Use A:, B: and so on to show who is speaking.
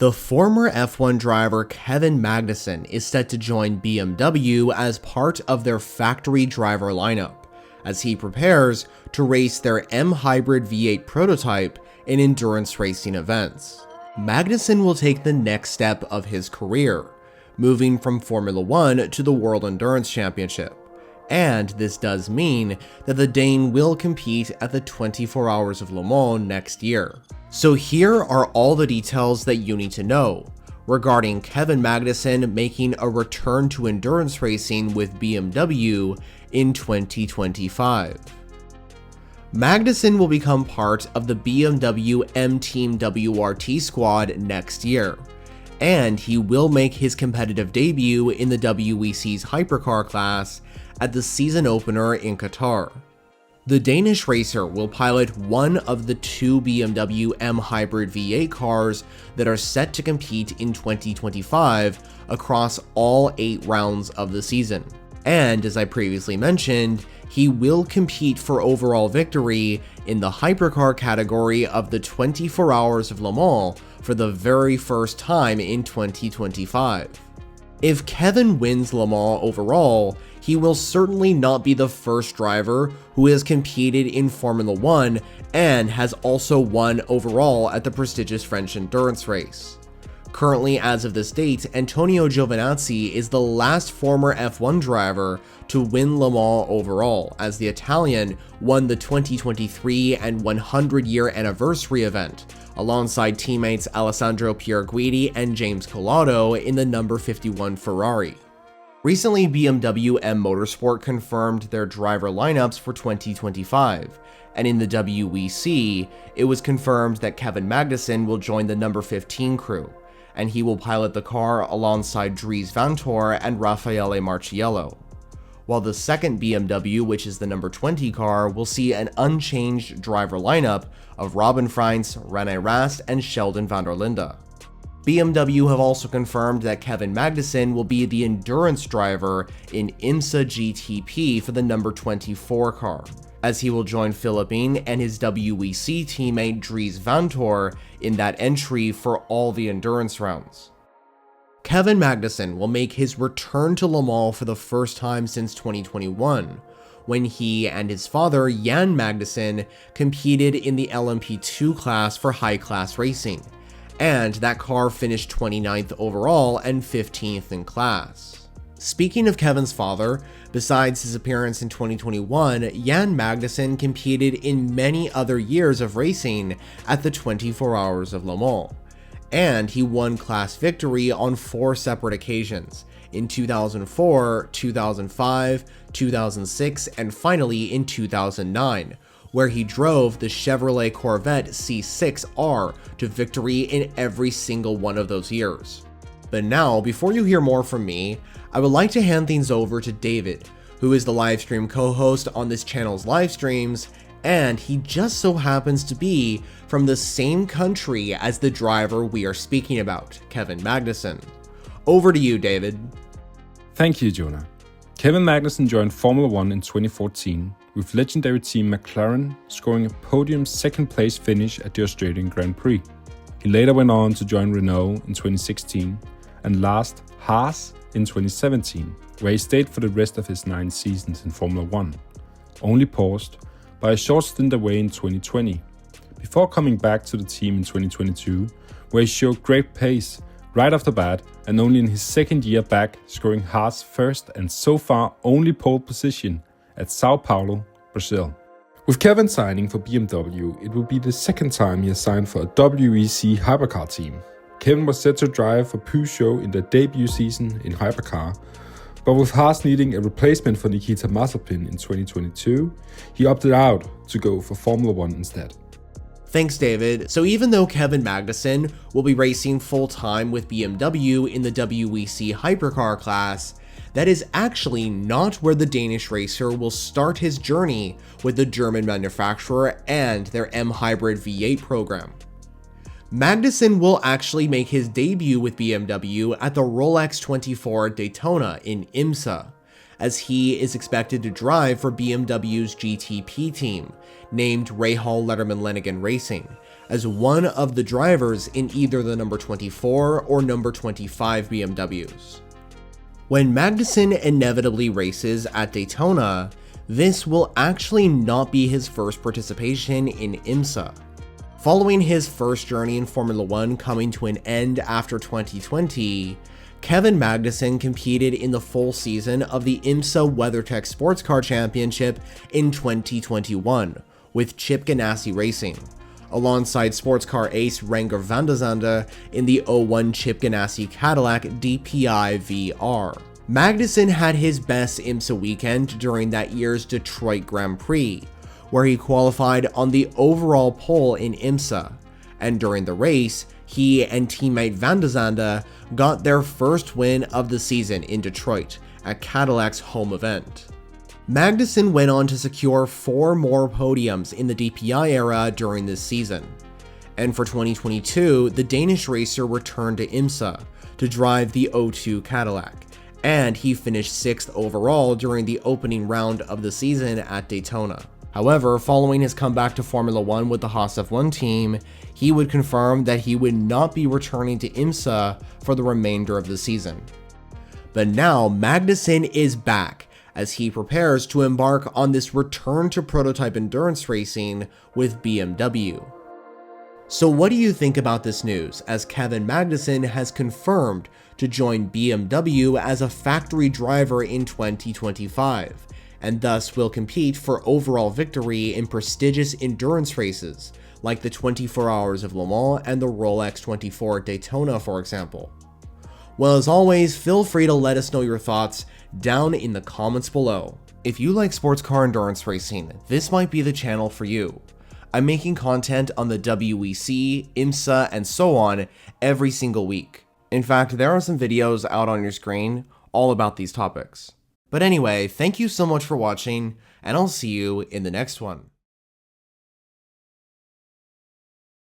A: The former F1 driver Kevin Magnussen is set to join BMW as part of their factory driver lineup, as he prepares to race their M Hybrid V8 prototype in endurance racing events. Magnussen will take the next step of his career, moving from Formula 1 to the World Endurance Championship, and this does mean that the Dane will compete at the 24 Hours of Le Mans next year. So here are all the details that you need to know regarding Kevin Magnussen making a return to endurance racing with BMW in 2025. Magnussen will become part of the BMW M Team WRT squad next year, and he will make his competitive debut in the WEC's hypercar class at the season opener in Qatar. The Danish racer will pilot one of the two BMW M Hybrid V8 cars that are set to compete in 2025 across all 8 rounds of the season. And as I previously mentioned, he will compete for overall victory in the hypercar category of the 24 Hours of Le Mans for the very first time in 2025. If Kevin wins Le Mans overall, he will certainly not be the first driver who has competed in Formula 1 and has also won overall at the prestigious French endurance race. Currently, as of this date, Antonio Giovinazzi is the last former F1 driver to win Le Mans overall, as the Italian won the 2023 and 100-year anniversary event, alongside teammates Alessandro Pierguidi and James Collado in the number 51 Ferrari. Recently, BMW M Motorsport confirmed their driver lineups for 2025, and in the WEC, it was confirmed that Kevin Magnussen will join the number 15 crew, and he will pilot the car alongside Dries Vanthoor and Raffaele Marciello, while the second BMW, which is the number 20 car, will see an unchanged driver lineup of Robin Freins, René Rast, and Sheldon van der Linde. BMW have also confirmed that Kevin Magnussen will be the endurance driver in IMSA GTP for the number 24 car, as he will join Philippine and his WEC teammate Dries Vanthoor in that entry for all the endurance rounds. Kevin Magnussen will make his return to Le Mans for the first time since 2021, when he and his father Jan Magnussen competed in the LMP2 class for high-class racing, and that car finished 29th overall and 15th in class. Speaking of Kevin's father, besides his appearance in 2021, Jan Magnussen competed in many other years of racing at the 24 Hours of Le Mans, and he won class victory on 4 separate occasions, in 2004, 2005, 2006, and finally in 2009, where he drove the Chevrolet Corvette C6R to victory in every single one of those years. But now, before you hear more from me, I would like to hand things over to David, who is the livestream co-host on this channel's live streams, and he just so happens to be from the same country as the driver we are speaking about, Kevin Magnussen. Over to you, David.
B: Thank you, Jonah. Kevin Magnussen joined Formula 1 in 2014, with legendary team McLaren scoring a podium second-place finish at the Australian Grand Prix. He later went on to join Renault in 2016, and last Haas in 2017, where he stayed for the rest of his 9 seasons in Formula 1, only paused by a short stint away in 2020, before coming back to the team in 2022, where he showed great pace right off the bat, and only in his second year back scoring Haas' first and so far only pole position at Sao Paulo, Brazil. With Kevin signing for BMW, it will be the second time he has signed for a WEC hypercar team. Kevin was set to drive for Peugeot in their debut season in hypercar, but with Haas needing a replacement for Nikita Mazepin in 2022, he opted out to go for Formula 1 instead.
A: Thanks, David. So even though Kevin Magnussen will be racing full-time with BMW in the WEC hypercar class, that is actually not where the Danish racer will start his journey with the German manufacturer and their M Hybrid V8 program. Magnussen will actually make his debut with BMW at the Rolex 24 Daytona in IMSA, as he is expected to drive for BMW's GTP team, named Rahal Letterman Lenigan Racing, as one of the drivers in either the number 24 or number 25 BMWs. When Magnussen inevitably races at Daytona, this will actually not be his first participation in IMSA. Following his first journey in Formula 1 coming to an end after 2020, Kevin Magnussen competed in the full season of the IMSA WeatherTech Sports Car Championship in 2021 with Chip Ganassi Racing, alongside sports car ace Renger van der Zande in the 01 Chip Ganassi Cadillac DPI VR. Magnussen had his best IMSA weekend during that year's Detroit Grand Prix, where he qualified on the overall pole in IMSA, and during the race, he and teammate van der Zande got their first win of the season in Detroit at Cadillac's home event. Magnussen went on to secure 4 more podiums in the DPI era during this season, and for 2022, the Danish racer returned to IMSA to drive the 02 Cadillac, and he finished 6th overall during the opening round of the season at Daytona. However, following his comeback to Formula 1 with the Haas F1 team, he would confirm that he would not be returning to IMSA for the remainder of the season. But now Magnussen is back as he prepares to embark on this return to prototype endurance racing with BMW. So what do you think about this news, as Kevin Magnussen has confirmed to join BMW as a factory driver in 2025, and thus will compete for overall victory in prestigious endurance races like the 24 Hours of Le Mans and the Rolex 24 at Daytona, for example? Well, as always, feel free to let us know your thoughts down in the comments below. If you like sports car endurance racing, this might be the channel for you. I'm making content on the WEC, IMSA, and so on every single week. In fact, there are some videos out on your screen all about these topics. But anyway, thank you so much for watching, and I'll see you in the next one.